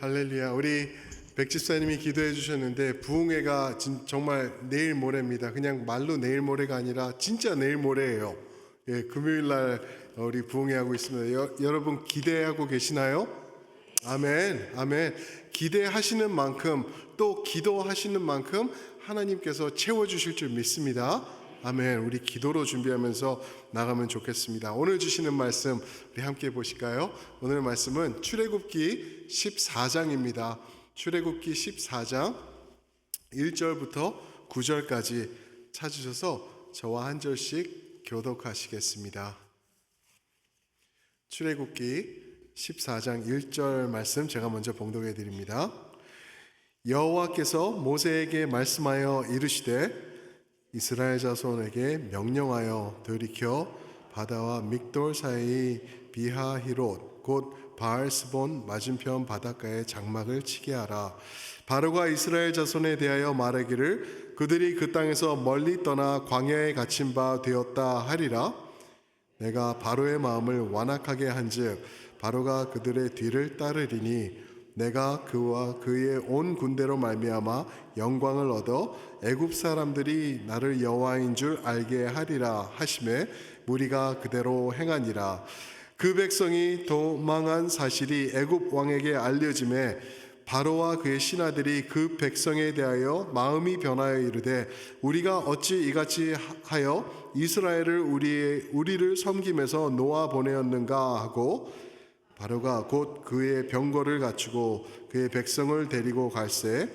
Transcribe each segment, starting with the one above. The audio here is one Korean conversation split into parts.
할렐루야. 우리 백집사님이 기도해 주셨는데 부흥회가 정말 내일 모레입니다. 그냥 말로 내일 모레가 아니라 진짜 내일 모레예요. 예, 금요일 날 우리 부흥회 하고 있습니다. 여러분 기대하고 계시나요? 아멘. 아멘. 기대하시는 만큼 또 기도하시는 만큼 하나님께서 채워 주실 줄 믿습니다. 아멘. 우리 기도로 준비하면서 나가면 좋겠습니다. 오늘 주시는 말씀 우리 함께 보실까요? 오늘 말씀은 출애굽기 14장입니다. 출애굽기 14장 1절부터 9절까지 찾으셔서 저와 한 절씩 교독하시겠습니다. 출애굽기 14장 1절 말씀 제가 먼저 봉독해 드립니다. 여호와께서 모세에게 말씀하여 이르시되 이스라엘 자손에게 명령하여 돌이켜 바다와 믹돌 사이 비하히롯 곧 바알스본 맞은편 바닷가에 장막을 치게 하라. 바로가 이스라엘 자손에 대하여 말하기를 그들이 그 땅에서 멀리 떠나 광야에 갇힌 바 되었다 하리라. 내가 바로의 마음을 완악하게 한즉 바로가 그들의 뒤를 따르리니 내가 그와 그의 온 군대로 말미암아 영광을 얻어 애굽 사람들이 나를 여호와인 줄 알게 하리라 하시매 무리가 그대로 행하니라. 그 백성이 도망한 사실이 애굽 왕에게 알려짐에 바로와 그의 신하들이 그 백성에 대하여 마음이 변하여 이르되 우리가 어찌 이같이 하여 이스라엘을 우리를 섬김에서 놓아 보내었는가 하고 바로가 곧 그의 병거를 갖추고 그의 백성을 데리고 갈새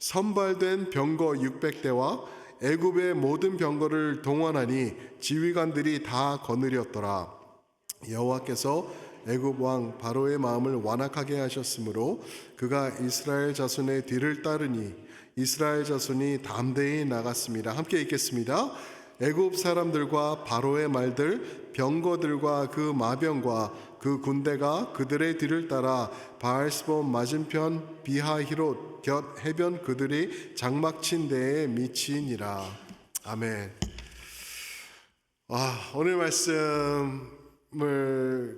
선발된 병거 600대와 애굽의 모든 병거를 동원하니 지휘관들이 다 거느렸더라. 여호와께서 애굽 왕 바로의 마음을 완악하게 하셨으므로 그가 이스라엘 자손의 뒤를 따르니 이스라엘 자손이 담대히 나갔습니다. 함께 읽겠습니다. 애굽 사람들과 바로의 말들 병거들과 그 마병과 그 군대가 그들의 뒤를 따라 바알스본 맞은편 비하히롯 곁 해변 그들이 장막 친 데에 미치니라. 아멘. 오늘 말씀을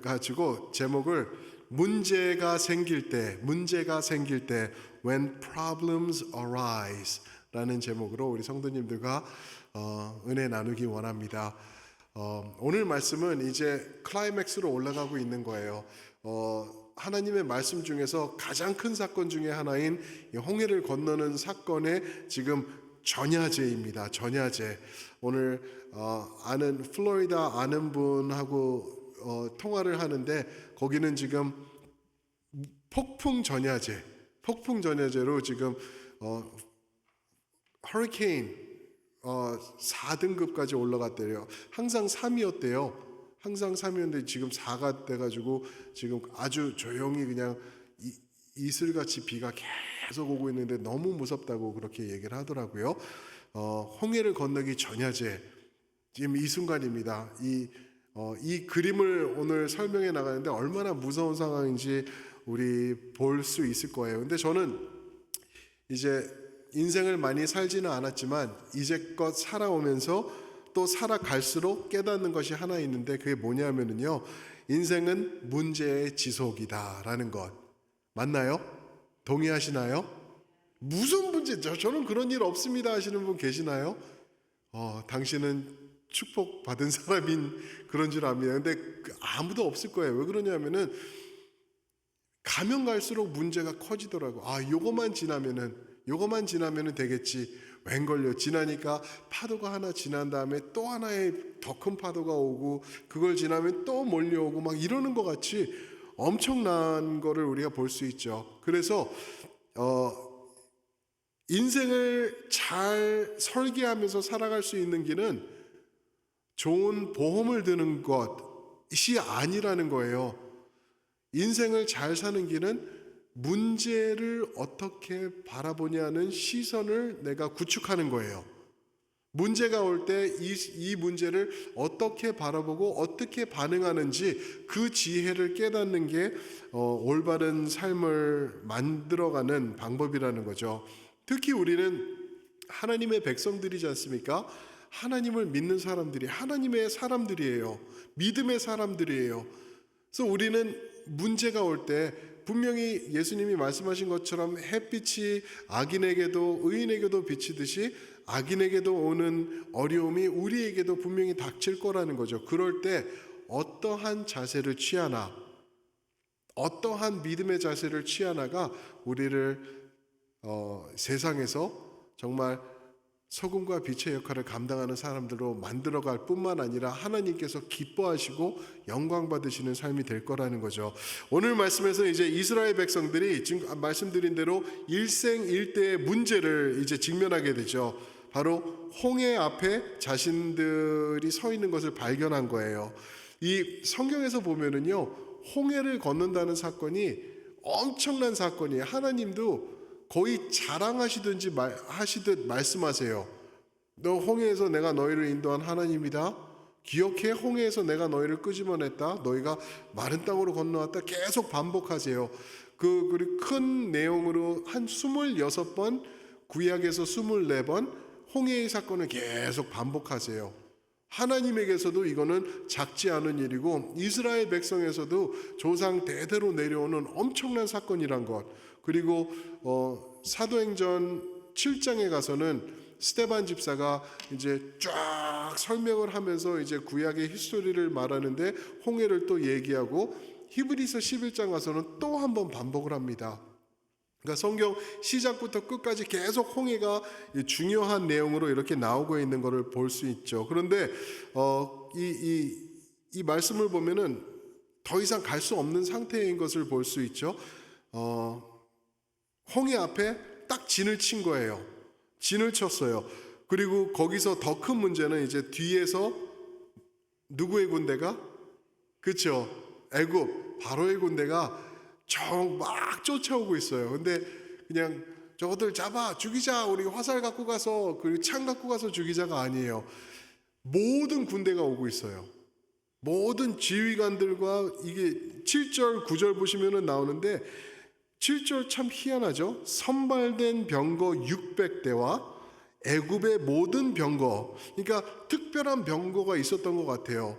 가지고 제목을 문제가 생길 때 when problems arise 라는 제목으로 우리 성도님들과 은혜 나누기 원합니다. 오늘 말씀은 이제 클라이맥스로 올라가고 있는 거예요. 하나님의 말씀 중에서 가장 큰 사건 중에 하나인 홍해를 건너는 사건의 지금 전야제입니다. 전야제. 오늘 아는 플로리다 아는 분하고 통화를 하는데 거기는 지금 폭풍 전야제로 지금 허리케인 4등급까지 올라갔대요. 항상 3이었대요. 항상 3이었는데 지금 4가 돼가지고 지금 아주 조용히 그냥 이슬같이 비가 계속 오고 있는데 너무 무섭다고 그렇게 얘기를 하더라고요. 홍해를 건너기 전야제 지금 이 순간입니다. 이 그림을 오늘 설명해 나가는데 얼마나 무서운 상황인지 우리 볼 수 있을 거예요. 근데 저는 이제 인생을 많이 살지는 않았지만 이제껏 살아오면서 또 살아갈수록 깨닫는 것이 하나 있는데 그게 뭐냐면요, 인생은 문제의 지속이다라는 것. 맞나요? 동의하시나요? 무슨 문제? 저는 그런 일 없습니다 하시는 분 계시나요? 당신은 축복받은 사람인 그런 줄 압니다. 근데 아무도 없을 거예요. 왜 그러냐면은 가면 갈수록 문제가 커지더라고. 요거만 지나면은 되겠지. 웬걸요. 지나니까 파도가 하나 지난 다음에 또 하나의 더 큰 파도가 오고 그걸 지나면 또 몰려오고 막 이러는 것 같이 엄청난 거를 우리가 볼 수 있죠. 그래서 인생을 잘 설계하면서 살아갈 수 있는 길은 좋은 보험을 드는 것이 아니라는 거예요. 인생을 잘 사는 길은 문제를 어떻게 바라보냐는 시선을 내가 구축하는 거예요. 문제가 올 때 이 문제를 어떻게 바라보고 어떻게 반응하는지 그 지혜를 깨닫는 게 올바른 삶을 만들어가는 방법이라는 거죠. 특히 우리는 하나님의 백성들이지 않습니까? 하나님을 믿는 사람들이 하나님의 사람들이에요. 믿음의 사람들이에요. 그래서 우리는 문제가 올 때 분명히 예수님이 말씀하신 것처럼 햇빛이 악인에게도 의인에게도 비치듯이 악인에게도 오는 어려움이 우리에게도 분명히 닥칠 거라는 거죠. 그럴 때 어떠한 자세를 취하나, 어떠한 믿음의 자세를 취하나가 우리를 세상에서 정말 소금과 빛의 역할을 감당하는 사람들로 만들어갈 뿐만 아니라 하나님께서 기뻐하시고 영광 받으시는 삶이 될 거라는 거죠. 오늘 말씀에서 이제 이스라엘 백성들이 지금 말씀드린 대로 일생일대의 문제를 이제 직면하게 되죠. 바로 홍해 앞에 자신들이 서 있는 것을 발견한 거예요. 이 성경에서 보면은요, 홍해를 건넌다는 사건이 엄청난 사건이에요. 하나님도 거의 자랑하시든지 하시듯 말씀하세요. 너 홍해에서 내가 너희를 인도한 하나님이다. 기억해, 홍해에서 내가 너희를 끄집어냈다. 너희가 마른 땅으로 건너왔다. 계속 반복하세요. 그리고 큰 내용으로 한 26번, 구약에서 24번 홍해의 사건을 계속 반복하세요. 하나님에게서도 이거는 작지 않은 일이고 이스라엘 백성에서도 조상 대대로 내려오는 엄청난 사건이란 것. 그리고 사도행전 7장에 가서는 스데반 집사가 이제 쫙 설명을 하면서 이제 구약의 히스토리를 말하는데 홍해를 또 얘기하고 히브리서 11장 가서는 또 한 번 반복을 합니다. 그러니까 성경 시작부터 끝까지 계속 홍해가 중요한 내용으로 이렇게 나오고 있는 것을 볼 수 있죠. 그런데 이 말씀을 보면은 더 이상 갈 수 없는 상태인 것을 볼 수 있죠. 홍해 앞에 딱 진을 친 거예요. 진을 쳤어요. 그리고 거기서 더 큰 문제는 이제 뒤에서 누구의 군대가? 그렇죠. 애굽 바로의 군대가 막 쫓아오고 있어요. 근데 그냥 저것들 잡아 죽이자, 우리 화살 갖고 가서 그리고 창 갖고 가서 죽이자가 아니에요. 모든 군대가 오고 있어요. 모든 지휘관들과 이게 7절 9절 보시면은 나오는데 7절 참 희한하죠. 선발된 병거 600대와 애굽의 모든 병거, 그러니까 특별한 병거가 있었던 것 같아요.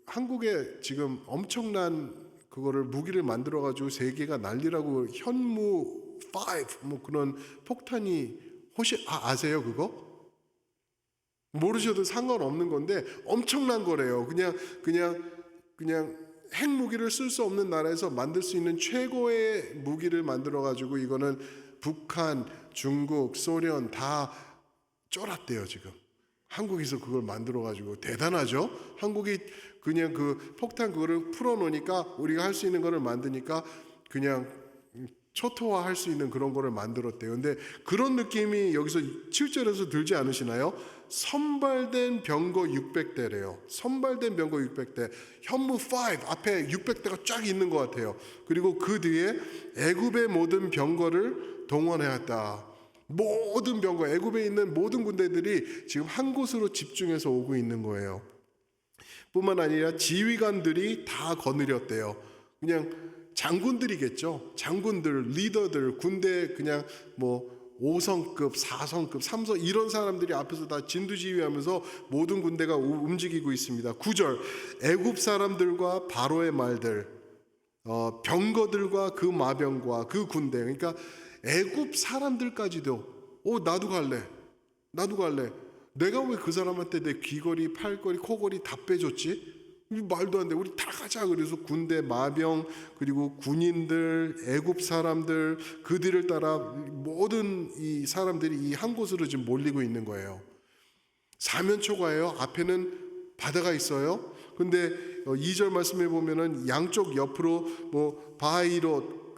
한국에 지금 엄청난 그거를 무기를 만들어 가지고 세계가 난리라고 현무 5 뭐 그런 폭탄이 혹시 아세요 그거? 모르셔도 상관없는 건데 엄청난 거래요. 그냥 핵무기를 쓸 수 없는 나라에서 만들 수 있는 최고의 무기를 만들어 가지고 이거는 북한, 중국, 소련 다 쫄았대요 지금. 한국에서 그걸 만들어 가지고 대단하죠. 한국이 그냥 그 폭탄 그거를 풀어 놓으니까 우리가 할 수 있는 거를 만드니까 그냥 초토화할 수 있는 그런 거를 만들었대요. 근데 그런 느낌이 여기서 7절에서 들지 않으시나요? 선발된 병거 600대래요. 선발된 병거 600대. 현무 5 앞에 600대가 쫙 있는 것 같아요. 그리고 그 뒤에 애굽의 모든 병거를 동원해왔다. 모든 병거, 애굽에 있는 모든 군대들이 지금 한 곳으로 집중해서 오고 있는 거예요. 뿐만 아니라 지휘관들이 다 거느렸대요. 그냥 장군들이겠죠. 장군들, 리더들, 군대 그냥 뭐 5성급, 4성급, 3성 이런 사람들이 앞에서 다 진두지휘하면서 모든 군대가 움직이고 있습니다. 9절 애굽 사람들과 바로의 말들, 병거들과 그 마병과 그 군대, 그러니까 애굽 사람들까지도 나도 갈래. 내가 왜 그 사람한테 내 귀걸이, 팔걸이, 코걸이 다 빼줬지? 말도 안 돼. 우리 다 가자. 그래서 군대, 마병, 그리고 군인들, 애굽 사람들, 그들을 따라 모든 이 사람들이 이 한 곳으로 지금 몰리고 있는 거예요. 사면초가예요. 앞에는 바다가 있어요. 근데 2절 말씀해 보면은 양쪽 옆으로 뭐 바하이롯,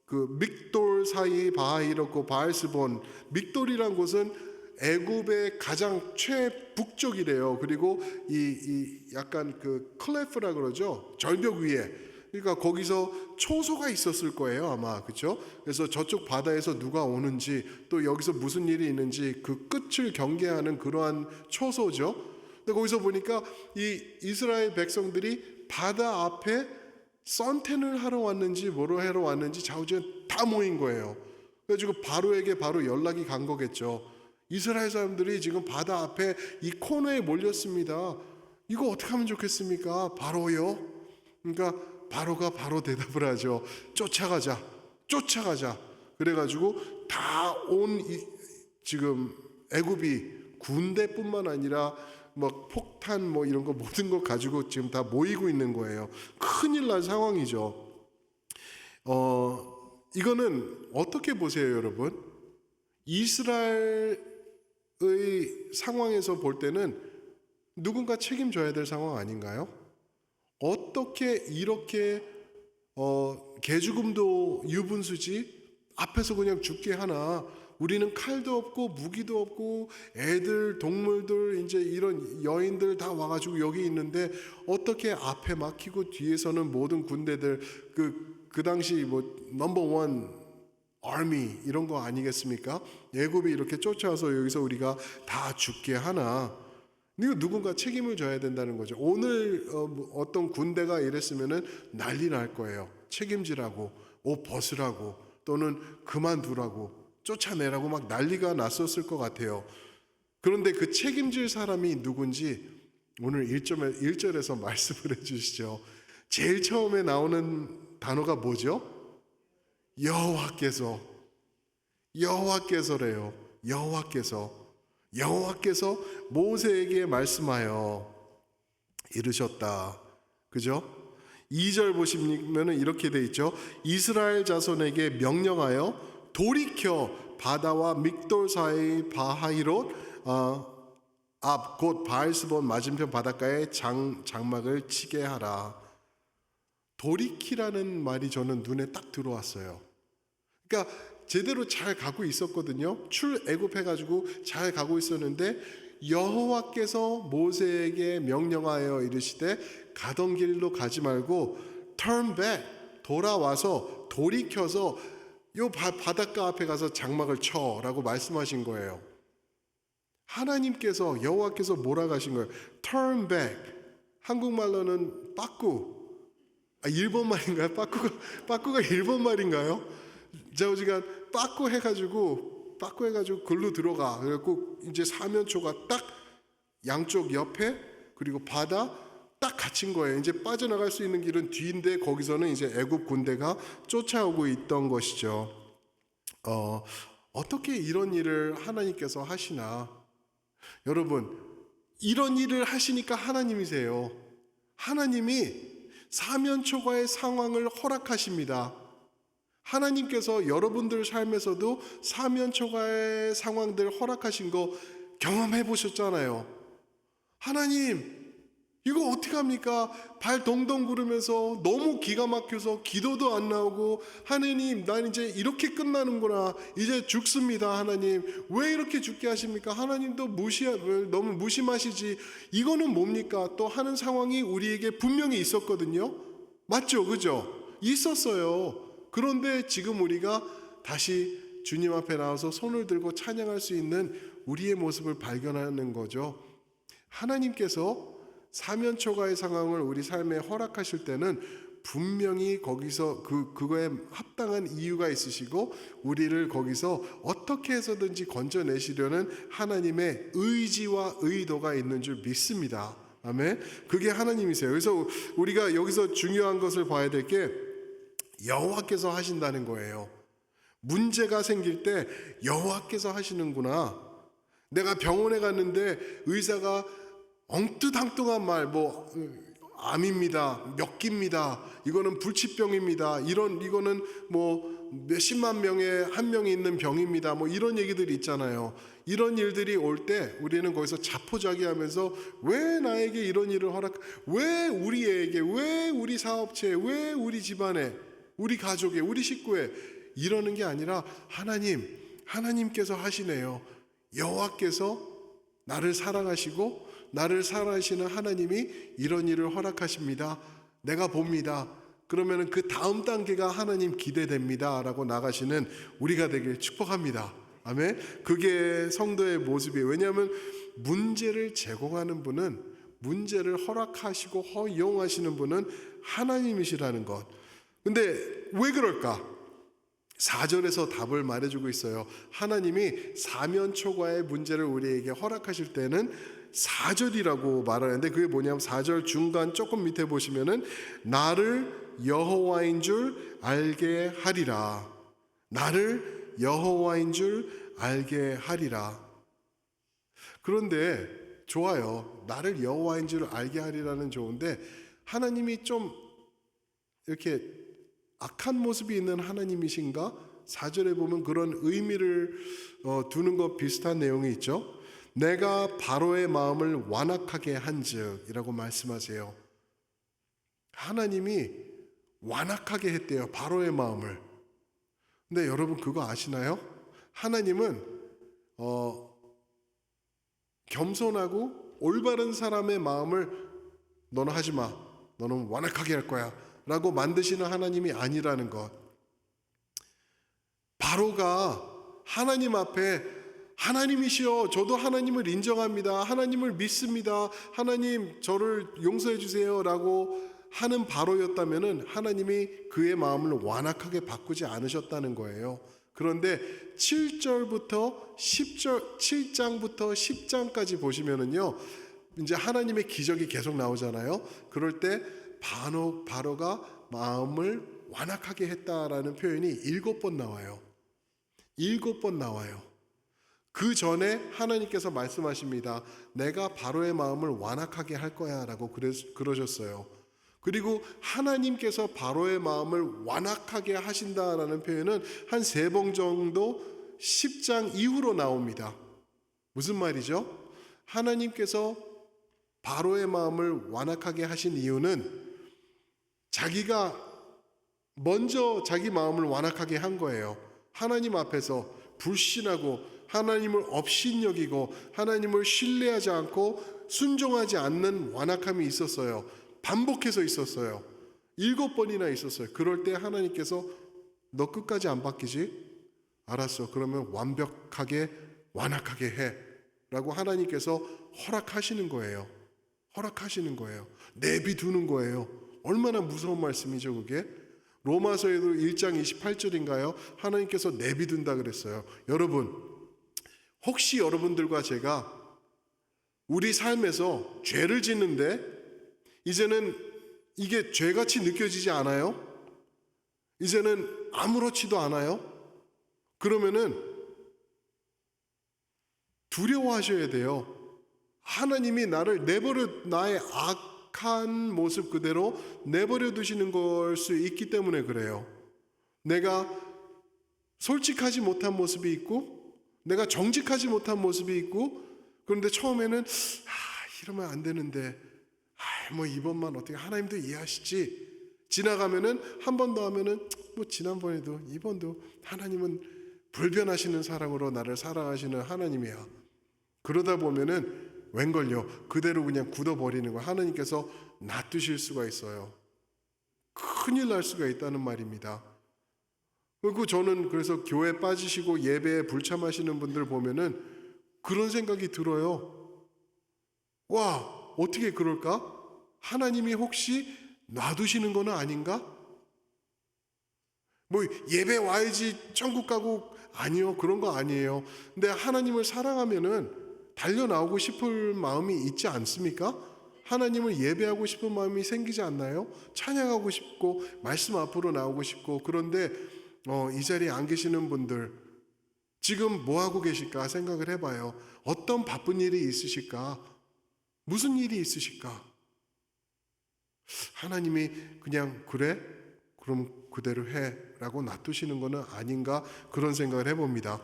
그 믹돌 사이 바하이롯고 바알스본, 믹돌이란 곳은 애굽의 가장 최북쪽이래요. 그리고 이 약간 그 클래프라 그러죠. 절벽 위에. 그러니까 거기서 초소가 있었을 거예요, 아마. 그렇죠? 그래서 저쪽 바다에서 누가 오는지 또 여기서 무슨 일이 있는지 그 끝을 경계하는 그러한 초소죠. 근데 거기서 보니까 이 이스라엘 백성들이 바다 앞에 선탠을 하러 왔는지 뭐로 하러 왔는지 좌우지간 다 모인 거예요. 그래가지고 바로에게 바로 연락이 간 거겠죠. 이스라엘 사람들이 지금 바다 앞에 이 코너에 몰렸습니다. 이거 어떻게 하면 좋겠습니까? 바로요. 그러니까 바로가 바로 대답을 하죠. 쫓아가자, 쫓아가자. 그래가지고 다 온 지금 애굽이 군대뿐만 아니라 뭐 폭탄 뭐 이런 거 모든 거 가지고 지금 다 모이고 있는 거예요. 큰일 난 상황이죠. 이거는 어떻게 보세요, 여러분? 이스라엘의 상황에서 볼 때는 누군가 책임져야 될 상황 아닌가요? 어떻게 이렇게 개죽음도 유분수지 앞에서 그냥 죽게 하나? 우리는 칼도 없고 무기도 없고 애들 동물들 이제 이런 여인들 다 와가지고 여기 있는데 어떻게 앞에 막히고 뒤에서는 모든 군대들 그 당시 뭐 넘버 원 아미 이런 거 아니겠습니까? 애굽이 이렇게 쫓아와서 여기서 우리가 다 죽게 하나? 이거 누군가 책임을 져야 된다는 거죠. 오늘 어떤 군대가 이랬으면은 난리 날 거예요. 책임지라고, 옷 벗으라고, 또는 그만두라고, 쫓아내라고 막 난리가 났었을 것 같아요. 그런데 그 책임질 사람이 누군지 오늘 1절에서 말씀을 해주시죠. 제일 처음에 나오는 단어가 뭐죠? 여호와께서래요. 여호와께서 모세에게 말씀하여 이르셨다. 그죠? 2절 보시면은 이렇게 돼 있죠. 이스라엘 자손에게 명령하여 돌이켜 바다와 믹돌 사이 바하이롯 앞 곧 바알스본 맞은편 바닷가에 장막을 치게 하라. 돌이키라는 말이 저는 눈에 딱 들어왔어요. 그러니까 제대로 잘 가고 있었거든요. 출애굽해가지고 잘 가고 있었는데 여호와께서 모세에게 명령하여 이르시되 가던 길로 가지 말고 turn back, 돌아와서 돌이켜서 요 바닷가 앞에 가서 장막을 쳐라고 말씀하신 거예요. 하나님께서 여호와께서 뭐라고 하신 거예요? turn back. 한국말로는 빠꾸. 일본 말인가요? 빠꾸가 일본 말인가요? 자오지간 빠꾸 해가지고 글로 들어가. 그래갖고 이제 사면초가 딱 양쪽 옆에 그리고 바다 딱 갇힌 거예요. 이제 빠져나갈 수 있는 길은 뒤인데 거기서는 이제 애굽 군대가 쫓아오고 있던 것이죠. 어떻게 이런 일을 하나님께서 하시나? 여러분, 이런 일을 하시니까 하나님이세요. 하나님이 사면초가의 상황을 허락하십니다. 하나님께서 여러분들 삶에서도 사면초가의 상황들 허락하신 거 경험해 보셨잖아요. 하나님, 이거 어떻게 합니까? 발 동동 구르면서 너무 기가 막혀서 기도도 안 나오고, 하나님, 난 이제 이렇게 끝나는구나. 이제 죽습니다. 하나님, 왜 이렇게 죽게 하십니까? 하나님도 너무 무심하시지. 이거는 뭡니까? 또 하는 상황이 우리에게 분명히 있었거든요. 맞죠? 그죠? 있었어요. 그런데 지금 우리가 다시 주님 앞에 나와서 손을 들고 찬양할 수 있는 우리의 모습을 발견하는 거죠. 하나님께서 사면초가의 상황을 우리 삶에 허락하실 때는 분명히 거기서 그거에 합당한 이유가 있으시고 우리를 거기서 어떻게 해서든지 건져내시려는 하나님의 의지와 의도가 있는 줄 믿습니다. 아멘. 그게 하나님이세요. 그래서 우리가 여기서 중요한 것을 봐야 될 게 여호와께서 하신다는 거예요. 문제가 생길 때 여호와께서 하시는구나. 내가 병원에 갔는데 의사가 엉뚱탕뚱한 말, 암입니다, 몇기입니다, 이거는 불치병입니다, 이거는 몇십만 명에 한 명이 있는 병입니다, 이런 얘기들이 있잖아요. 이런 일들이 올 때 우리는 거기서 자포자기하면서 왜 나에게 이런 일을 왜 우리에게, 왜 우리 사업체에, 왜 우리 집안에, 우리 가족에, 우리 식구에 이러는 게 아니라 하나님께서 하시네요. 여호와께서 나를 사랑하시고 나를 사랑하시는 하나님이 이런 일을 허락하십니다. 내가 봅니다. 그러면 그 다음 단계가 하나님 기대됩니다 라고 나가시는 우리가 되길 축복합니다. 아멘. 그게 성도의 모습이에요. 왜냐하면 문제를 제공하는 분은, 문제를 허락하시고 허용하시는 분은 하나님이시라는 것. 근데 왜 그럴까? 4절에서 답을 말해주고 있어요. 하나님이 사면초가의 문제를 우리에게 허락하실 때는 4절이라고 말하는데 그게 뭐냐면 4절 중간 조금 밑에 보시면은 나를 여호와인 줄 알게 하리라. 나를 여호와인 줄 알게 하리라. 그런데 좋아요. 나를 여호와인 줄 알게 하리라는 좋은데 하나님이 좀 이렇게 악한 모습이 있는 하나님이신가? 4절에 보면 그런 의미를 두는 것 비슷한 내용이 있죠. 내가 바로의 마음을 완악하게 한즉 이라고 말씀하세요. 하나님이 완악하게 했대요. 바로의 마음을. 근데 여러분 그거 아시나요? 하나님은 겸손하고 올바른 사람의 마음을 너는 하지 마. 너는 완악하게 할 거야. 라고 만드시는 하나님이 아니라는 것. 바로가 하나님 앞에 하나님이시여 저도 하나님을 인정합니다. 하나님을 믿습니다. 하나님 저를 용서해 주세요. 라고 하는 바로였다면 하나님이 그의 마음을 완악하게 바꾸지 않으셨다는 거예요. 그런데 7장부터 10장까지 보시면은요, 이제 하나님의 기적이 계속 나오잖아요. 그럴 때 바로가 마음을 완악하게 했다라는 표현이 7번 나와요. 7번 나와요. 그 전에 하나님께서 말씀하십니다. 내가 바로의 마음을 완악하게 할 거야 라고 그러셨어요. 그리고 하나님께서 바로의 마음을 완악하게 하신다라는 표현은 한 3번 정도 10장 이후로 나옵니다. 무슨 말이죠? 하나님께서 바로의 마음을 완악하게 하신 이유는 자기가 먼저 자기 마음을 완악하게 한 거예요. 하나님 앞에서 불신하고 하나님을 업신여기고 하나님을 신뢰하지 않고 순종하지 않는 완악함이 있었어요. 반복해서 있었어요. 7번이나 있었어요. 그럴 때 하나님께서 너 끝까지 안 바뀌지? 알았어. 그러면 완벽하게 완악하게 해 라고 하나님께서 허락하시는 거예요. 허락하시는 거예요. 내비두는 거예요. 얼마나 무서운 말씀이죠 그게. 로마서에도 1장 28절인가요? 하나님께서 내비둔다 그랬어요. 여러분 혹시 여러분들과 제가 우리 삶에서 죄를 짓는데 이제는 이게 죄같이 느껴지지 않아요? 이제는 아무렇지도 않아요? 그러면은 두려워하셔야 돼요. 하나님이 나를 나의 악한 모습 그대로 내버려 두시는 걸 수 있기 때문에 그래요. 내가 솔직하지 못한 모습이 있고 내가 정직하지 못한 모습이 있고 그런데 처음에는 이러면 안 되는데 뭐 이번만 어떻게 하나님도 이해하시지. 지나가면은 한 번 더 하면은 뭐 지난번에도 이번도 하나님은 불변하시는 사랑으로 나를 사랑하시는 하나님이야. 그러다 보면은 웬걸요 그대로 그냥 굳어버리는 거 하나님께서 놔두실 수가 있어요. 큰일 날 수가 있다는 말입니다. 그리고 저는 그래서 교회 빠지시고 예배에 불참하시는 분들 보면은 그런 생각이 들어요. 와 어떻게 그럴까? 하나님이 혹시 놔두시는 거는 아닌가? 뭐 예배 와야지 천국 가고 아니요 그런 거 아니에요. 근데 하나님을 사랑하면은 달려 나오고 싶을 마음이 있지 않습니까? 하나님을 예배하고 싶은 마음이 생기지 않나요? 찬양하고 싶고 말씀 앞으로 나오고 싶고. 그런데 이 자리에 안 계시는 분들 지금 뭐 하고 계실까 생각을 해봐요. 어떤 바쁜 일이 있으실까? 무슨 일이 있으실까? 하나님이 그냥 그래? 그럼 그대로 해 라고 놔두시는 것은 아닌가 그런 생각을 해봅니다.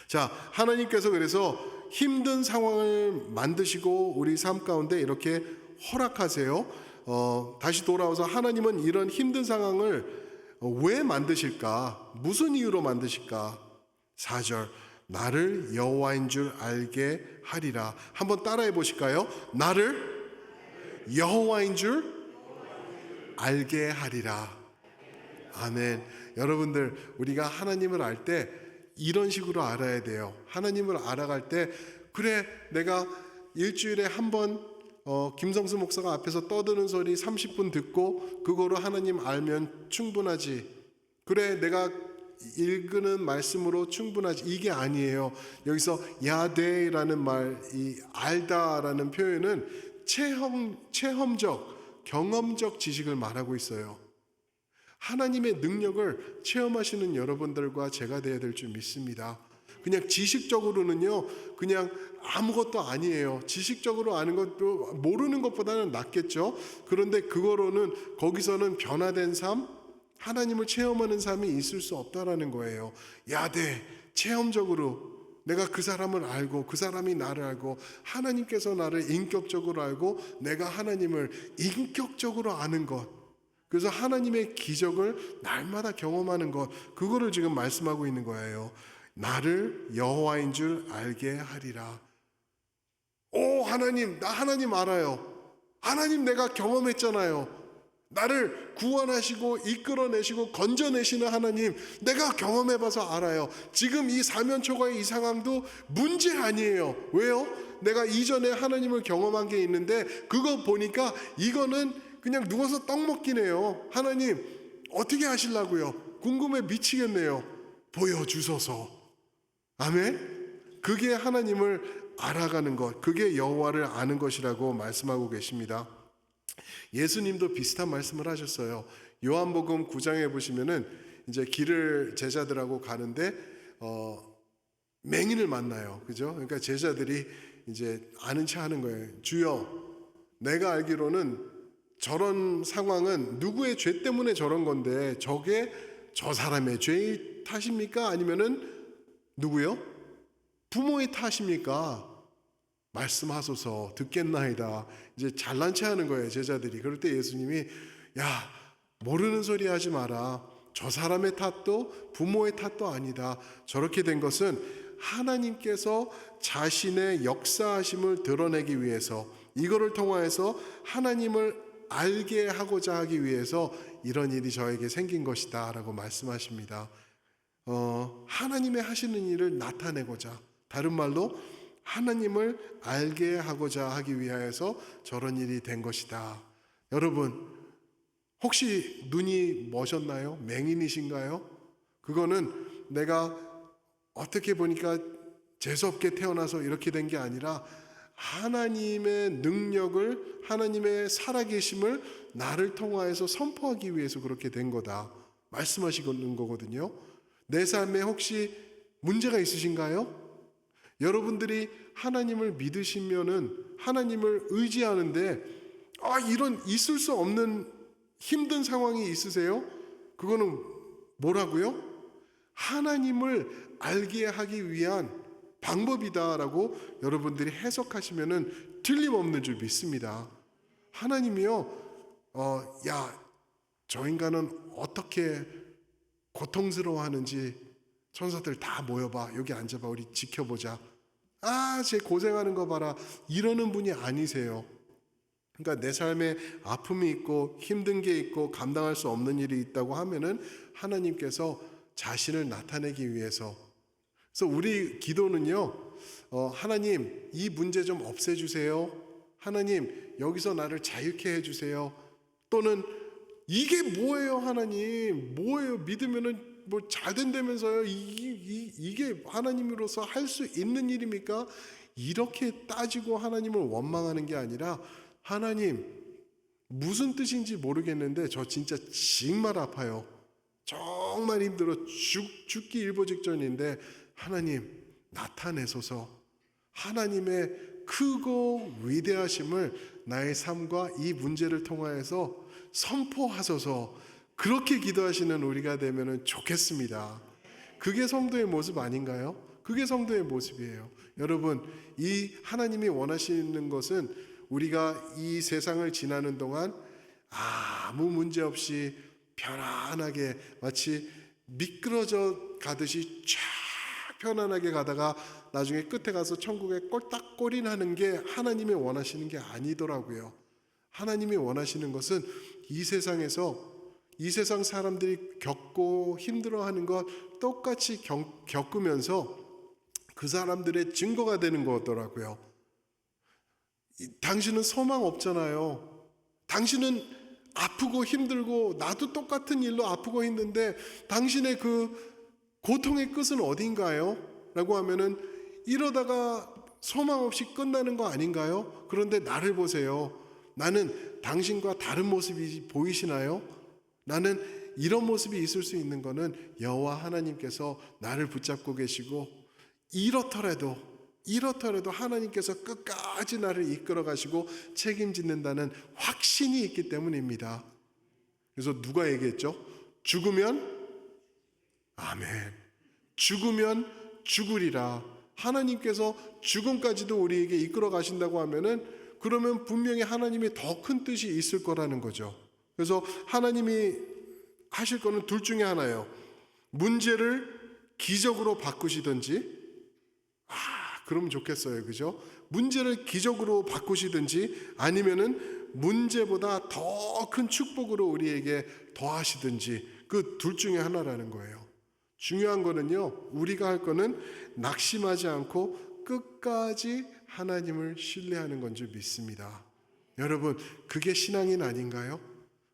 자, 하나님께서 그래서 힘든 상황을 만드시고 우리 삶 가운데 이렇게 허락하세요. 다시 돌아와서 하나님은 이런 힘든 상황을 왜 만드실까? 무슨 이유로 만드실까? 4절 나를 여호와인 줄 알게 하리라. 한번 따라해 보실까요? 나를 여호와인 줄 알게 하리라. 아멘. 여러분들 우리가 하나님을 알 때 이런 식으로 알아야 돼요. 하나님을 알아갈 때 그래 내가 일주일에 한 번 김성수 목사가 앞에서 떠드는 소리 30분 듣고 그거로 하나님 알면 충분하지. 그래 내가 읽는 말씀으로 충분하지, 이게 아니에요. 여기서 야데라는 말, 이 알다라는 표현은 체험적, 경험적 지식을 말하고 있어요. 하나님의 능력을 체험하시는 여러분들과 제가 되어야 될 줄 믿습니다. 그냥 지식적으로는요, 그냥 아무것도 아니에요. 지식적으로 아는 것도 모르는 것보다는 낫겠죠. 그런데 그거로는, 거기서는 변화된 삶, 하나님을 체험하는 삶이 있을 수 없다라는 거예요. 야대, 체험적으로 내가 그 사람을 알고 그 사람이 나를 알고 하나님께서 나를 인격적으로 알고 내가 하나님을 인격적으로 아는 것, 그래서 하나님의 기적을 날마다 경험하는 것, 그거를 지금 말씀하고 있는 거예요. 나를 여호와인 줄 알게 하리라. 오, 하나님, 나 하나님 알아요. 하나님 내가 경험했잖아요. 나를 구원하시고 이끌어내시고 건져내시는 하나님, 내가 경험해봐서 알아요. 지금 이 사면초가의 이 상황도 문제 아니에요. 왜요? 내가 이전에 하나님을 경험한 게 있는데 그거 보니까 이거는 그냥 누워서 떡 먹기네요. 하나님 어떻게 하시려고요? 궁금해 미치겠네요. 보여주소서. 아멘. 그게 하나님을 알아가는 것, 그게 여호와를 아는 것이라고 말씀하고 계십니다. 예수님도 비슷한 말씀을 하셨어요. 요한복음 9장에 보시면은 이제 길을 제자들하고 가는데 맹인을 만나요. 그죠? 그러니까 제자들이 이제 아는 체 하는 거예요. 주여, 내가 알기로는 저런 상황은 누구의 죄 때문에 저런 건데 저게 저 사람의 죄의 탓입니까? 아니면은 누구요? 부모의 탓입니까? 말씀하소서. 듣겠나이다. 이제 잘난 체 하는 거예요, 제자들이. 그럴 때 예수님이, 야, 모르는 소리 하지 마라. 저 사람의 탓도 부모의 탓도 아니다. 저렇게 된 것은 하나님께서 자신의 역사하심을 드러내기 위해서, 이거를 통하여서 하나님을 알게 하고자 하기 위해서 이런 일이 저에게 생긴 것이다 라고 말씀하십니다. 하나님의 하시는 일을 나타내고자, 다른 말로 하나님을 알게 하고자 하기 위하여서 저런 일이 된 것이다. 여러분, 혹시 눈이 머셨나요? 맹인이신가요? 그거는 내가 어떻게 보니까 재수없게 태어나서 이렇게 된 게 아니라 하나님의 능력을, 하나님의 살아계심을 나를 통하여서 선포하기 위해서 그렇게 된 거다 말씀하시는 거거든요. 내 삶에 혹시 문제가 있으신가요? 여러분들이 하나님을 믿으시면은, 하나님을 의지하는데 이런 있을 수 없는 힘든 상황이 있으세요? 그거는 뭐라고요? 하나님을 알게 하기 위한 방법이다라고 여러분들이 해석하시면은 틀림없는 줄 믿습니다. 하나님이요, 야, 저 인간은 어떻게 고통스러워하는지 천사들 다 모여봐. 여기 앉아봐. 우리 지켜보자. 쟤 고생하는 거 봐라. 이러는 분이 아니세요. 그러니까 내 삶에 아픔이 있고 힘든 게 있고 감당할 수 없는 일이 있다고 하면은 하나님께서 자신을 나타내기 위해서. 그래서 우리 기도는요, 하나님 이 문제 좀 없애주세요. 하나님 여기서 나를 자유케 해주세요. 또는 이게 뭐예요, 하나님? 뭐예요? 믿으면은 뭐 잘 된다면서요? 이게 하나님으로서 할 수 있는 일입니까? 이렇게 따지고 하나님을 원망하는 게 아니라, 하나님 무슨 뜻인지 모르겠는데 저 진짜 정말 아파요. 정말 힘들어. 죽기 일보 직전인데 하나님 나타내소서. 하나님의 크고 위대하심을 나의 삶과 이 문제를 통하여서 선포하소서. 그렇게 기도하시는 우리가 되면 좋겠습니다. 그게 성도의 모습 아닌가요? 그게 성도의 모습이에요. 여러분, 이 하나님이 원하시는 것은 우리가 이 세상을 지나는 동안 아무 문제 없이 편안하게, 마치 미끄러져 가듯이 쫙 편안하게 가다가 나중에 끝에 가서 천국에 꼴딱꼴이 나는 게 하나님이 원하시는 게 아니더라고요. 하나님이 원하시는 것은 이 세상에서, 이 세상 사람들이 겪고 힘들어하는 것 똑같이 겪으면서 그 사람들의 증거가 되는 거더라고요. 당신은 소망 없잖아요. 당신은 아프고 힘들고, 나도 똑같은 일로 아프고 힘든데 당신의 그 고통의 끝은 어딘가요? 라고 하면은 이러다가 소망 없이 끝나는 거 아닌가요? 그런데 나를 보세요. 나는 당신과 다른 모습이 보이시나요? 나는 이런 모습이 있을 수 있는 거는 여호와 하나님께서 나를 붙잡고 계시고 이렇더라도 하나님께서 끝까지 나를 이끌어 가시고 책임짓는다는 확신이 있기 때문입니다. 그래서 누가 얘기했죠? 죽으면 아멘. 죽으면 죽으리라. 하나님께서 죽음까지도 우리에게 이끌어 가신다고 하면은 그러면 분명히 하나님의 더 큰 뜻이 있을 거라는 거죠. 그래서 하나님이 하실 거는 둘 중에 하나예요. 문제를 기적으로 바꾸시든지, 그러면 좋겠어요. 그죠? 문제를 기적으로 바꾸시든지 아니면은 문제보다 더 큰 축복으로 우리에게 더하시든지 그 둘 중에 하나라는 거예요. 중요한 거는요, 우리가 할 거는 낙심하지 않고 끝까지 하나님을 신뢰하는 건 줄 믿습니다. 여러분, 그게 신앙인 아닌가요?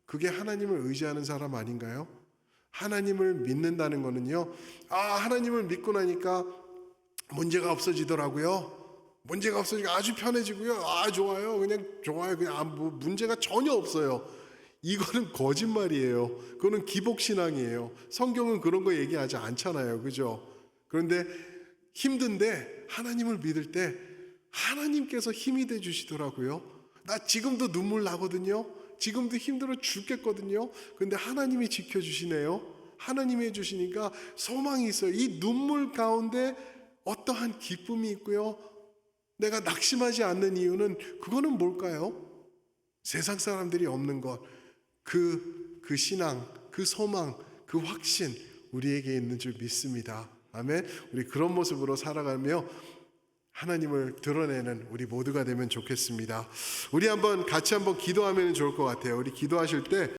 그게 하나님을 의지하는 사람 아닌가요? 하나님을 믿는다는 거는요, 하나님을 믿고 나니까 문제가 없어지더라고요. 문제가 없어지고 아주 편해지고요. 좋아요. 그냥 좋아요. 그냥 뭐 문제가 전혀 없어요. 이거는 거짓말이에요. 그거는 기복신앙이에요. 성경은 그런 거 얘기하지 않잖아요. 그죠? 그런데 힘든데 하나님을 믿을 때 하나님께서 힘이 돼 주시더라고요. 나 지금도 눈물 나거든요. 지금도 힘들어 죽겠거든요. 근데 하나님이 지켜주시네요. 하나님이 해주시니까 소망이 있어요. 이 눈물 가운데 어떠한 기쁨이 있고요. 내가 낙심하지 않는 이유는 그거는 뭘까요? 세상 사람들이 없는 것, 그 신앙, 그 소망, 그 확신 우리에게 있는 줄 믿습니다. 아멘. 우리 그런 모습으로 살아가며 하나님을 드러내는 우리 모두가 되면 좋겠습니다. 우리 같이 한번 기도하면 좋을 것 같아요. 우리 기도하실 때